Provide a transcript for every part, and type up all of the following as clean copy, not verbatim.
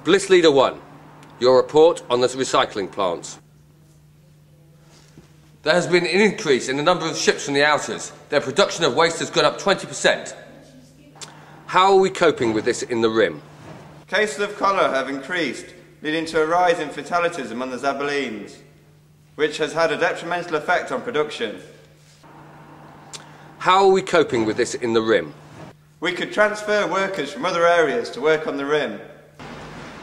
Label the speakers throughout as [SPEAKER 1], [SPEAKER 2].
[SPEAKER 1] Bliss Leader 1, your report on the recycling plants. There has been an increase in the number of ships from the outers. Their production of waste has gone up 20%. How are we coping with this in the Rim?
[SPEAKER 2] Cases of cholera have increased, leading to a rise in fatalities among the Zabelines, which has had a detrimental effect on production.
[SPEAKER 1] How are we coping with this in the Rim?
[SPEAKER 2] We could transfer workers from other areas to work on the Rim.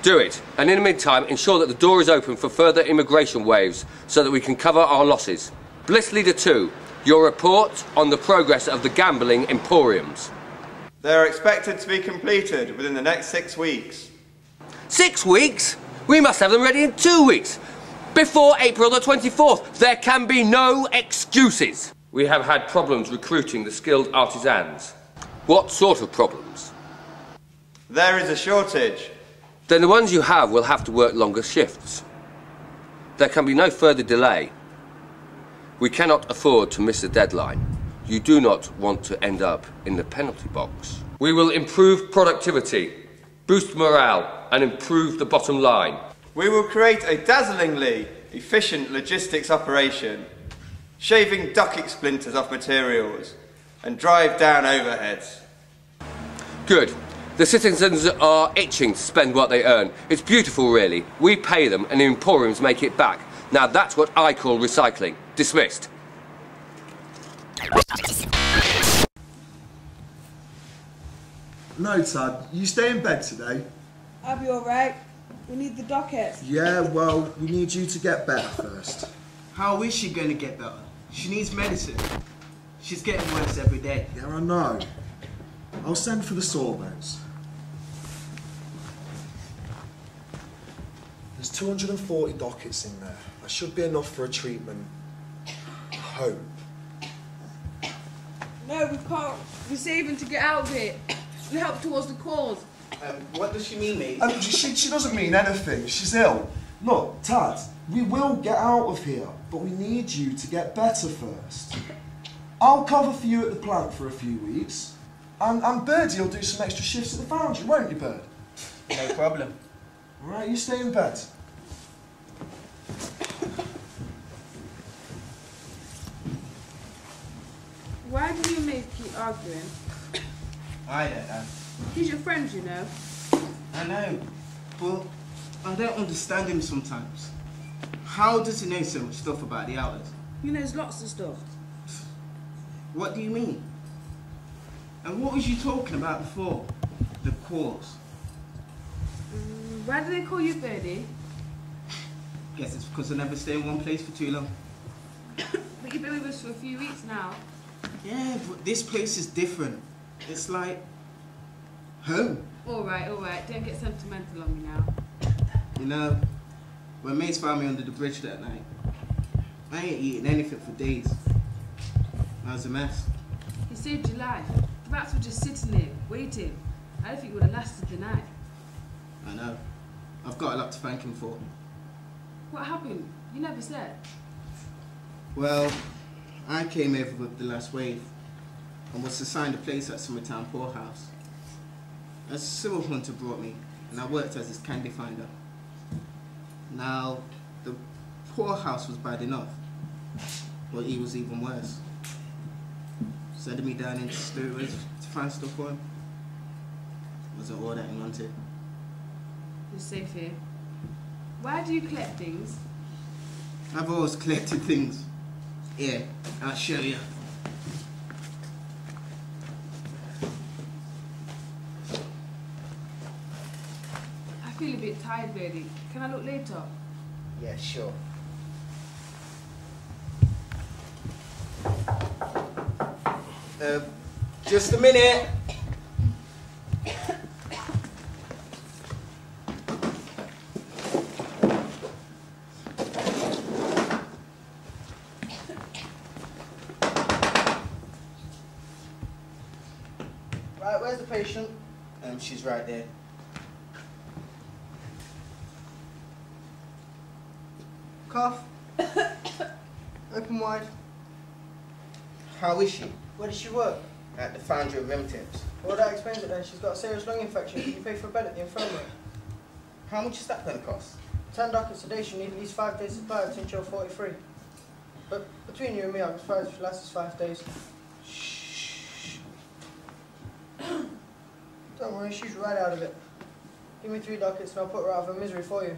[SPEAKER 1] Do it, and in the meantime ensure that the door is open for further immigration waves so that we can cover our losses. Bliss Leader 2, your report on the progress of the gambling emporiums.
[SPEAKER 2] They are expected to be completed within the next 6 weeks.
[SPEAKER 1] 6 weeks? We must have them ready in 2 weeks. Before April the 24th. There can be no excuses. We have had problems recruiting the skilled artisans. What sort of problems?
[SPEAKER 2] There is a shortage.
[SPEAKER 1] Then the ones you have will have to work longer shifts. There can be no further delay. We cannot afford to miss the deadline. You do not want to end up in the penalty box. We will improve productivity, boost morale, and improve the bottom line.
[SPEAKER 2] We will create a dazzlingly efficient logistics operation, shaving ducking splinters off materials, and drive down overheads.
[SPEAKER 1] Good. The citizens are itching to spend what they earn. It's beautiful, really. We pay them, and the emporiums make it back. Now that's what I call recycling. Dismissed.
[SPEAKER 3] No, Tad, you stay in bed today.
[SPEAKER 4] I'll be alright. We need the dockets.
[SPEAKER 3] Yeah, well, we need you to get better first.
[SPEAKER 5] How is she going to get better? She needs medicine. She's getting worse every day.
[SPEAKER 3] Yeah, I know. I'll send for the sorbets. There's 240 dockets in there. That should be enough for a treatment. I hope.
[SPEAKER 4] No, we can't. We're saving to get out of it. We help towards the cause.
[SPEAKER 5] What does she mean, mate?
[SPEAKER 3] She doesn't mean anything. She's ill. Look, Tad, we will get out of here, but we need you to get better first. I'll cover for you at the plant for a few weeks, and Birdie will do some extra shifts at the foundry, won't you, Bird?
[SPEAKER 5] No problem.
[SPEAKER 3] All right, you stay in bed.
[SPEAKER 4] Why do you and Maeve keep arguing?
[SPEAKER 5] I don't know.
[SPEAKER 4] He's your friend, you know.
[SPEAKER 5] I know, but I don't understand him sometimes. How does he know so much stuff about the outlet?
[SPEAKER 4] He knows lots of stuff.
[SPEAKER 5] What do you mean? And what was you talking about before? The cause.
[SPEAKER 4] Why do they call you Birdie?
[SPEAKER 5] Guess it's because I never stay in one place for too long.
[SPEAKER 4] But you've been with us for a few weeks now.
[SPEAKER 5] Yeah, but this place is different. It's like home.
[SPEAKER 4] Alright. Don't get sentimental on me now.
[SPEAKER 5] You know, when mates found me under the bridge that night, I ain't eating anything for days. I was a mess.
[SPEAKER 4] He saved your life. The rats were just sitting there, waiting. I don't think you would have lasted the night.
[SPEAKER 5] I know. I've got a lot to thank him for.
[SPEAKER 4] What happened? You never said.
[SPEAKER 5] Well, I came over with the last wave and was assigned a place at Summertown Poorhouse. A sewer hunter brought me, and I worked as his candy finder. Now, the poorhouse was bad enough, but he was even worse. Sending me down into stewards to find stuff for him wasn't all that he wanted.
[SPEAKER 4] You're safe here. Why do you collect things?
[SPEAKER 5] I've always collected things. Here, I'll show you.
[SPEAKER 4] I feel a bit tired, Birdie. Can I look later?
[SPEAKER 5] Yeah, sure. Just a minute. Right, where's the patient? She's right there. Cough. Open wide. How is she? Where does she work? at the Foundry of Rim Tips.
[SPEAKER 6] Well, that explains it then. She's got a serious lung infection. Can you pay for a bed at the infirmary?
[SPEAKER 5] How much is that going to cost?
[SPEAKER 6] 10 ducats sedation. You need at least 5 days supply of Tincture 43. But between you and me, I'm surprised if she lasts us 5 days.
[SPEAKER 5] Shh.
[SPEAKER 6] Don't worry, she's right out of it. Give me 3 ducats and I'll put her out of her misery for you.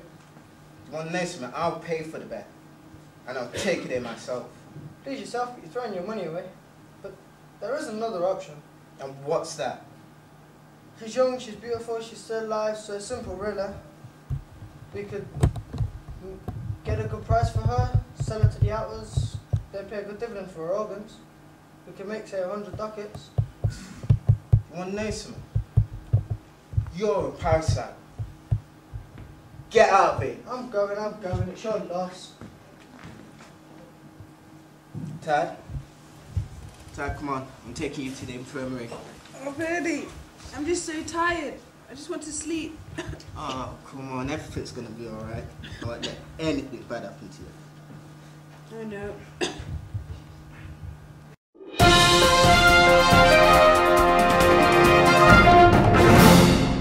[SPEAKER 5] One nice man, I'll pay for the bet. And I'll take it in myself.
[SPEAKER 6] Please yourself, but you're throwing your money away. But there is another option.
[SPEAKER 5] And what's that?
[SPEAKER 6] She's young, she's beautiful, she's still alive, so it's simple, really. We could get a good price for her, sell her to the outlets, they'd pay a good dividend for her organs. We could make, say, 100 ducats.
[SPEAKER 5] One nice man. You're a parasite. Get out of here.
[SPEAKER 6] I'm going, it's your loss.
[SPEAKER 5] Tad, come on. I'm taking you to the infirmary.
[SPEAKER 4] Oh, Birdie, I'm just so tired. I just want to sleep.
[SPEAKER 5] Oh, come on. Everything's going to be alright. I won't let anything bad happen to you.
[SPEAKER 4] I know.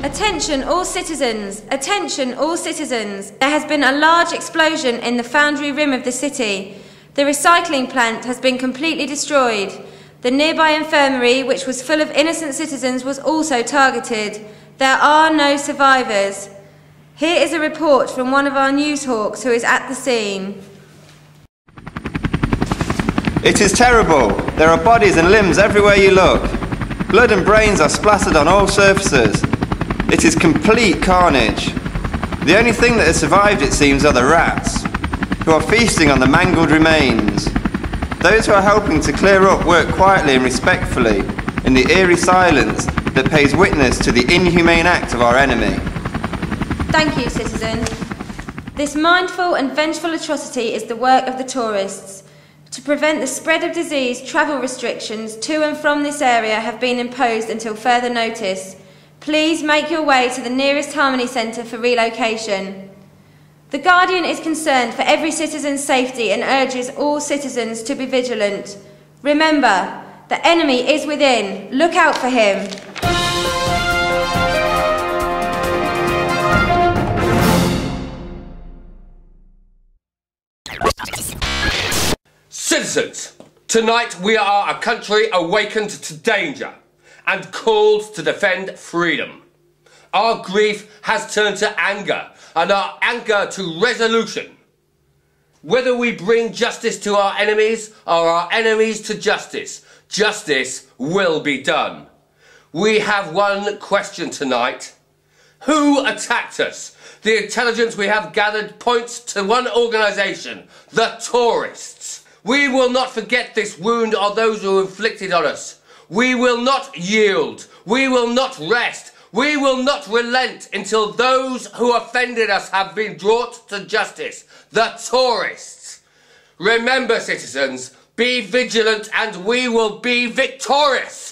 [SPEAKER 7] Attention all citizens, attention all citizens. There has been a large explosion in the Foundry Rim of the city. The recycling plant has been completely destroyed. The nearby infirmary, which was full of innocent citizens, was also targeted. There are no survivors. Here is a report from one of our newshawks who is at the scene.
[SPEAKER 2] It is terrible. There are bodies and limbs everywhere you look. Blood and brains are splattered on all surfaces. It is complete carnage. The only thing that has survived, it seems, are the rats, who are feasting on the mangled remains. Those who are helping to clear up work quietly and respectfully in the eerie silence that pays witness to the inhumane act of our enemy.
[SPEAKER 7] Thank you, citizen. This mindful and vengeful atrocity is the work of the tourists. To prevent the spread of disease, travel restrictions to and from this area have been imposed until further notice. Please make your way to the nearest Harmony Centre for relocation. The Guardian is concerned for every citizen's safety and urges all citizens to be vigilant. Remember, the enemy is within. Look out for him.
[SPEAKER 1] Citizens, tonight we are a country awakened to danger and called to defend freedom. Our grief has turned to anger, and our anger to resolution. Whether we bring justice to our enemies or our enemies to justice, justice will be done. We have one question tonight. Who attacked us? The intelligence we have gathered points to one organisation, the tourists. We will not forget this wound or those who inflicted on us. We will not yield. We will not rest. We will not relent until those who offended us have been brought to justice. The tourists. Remember, citizens, be vigilant and we will be victorious.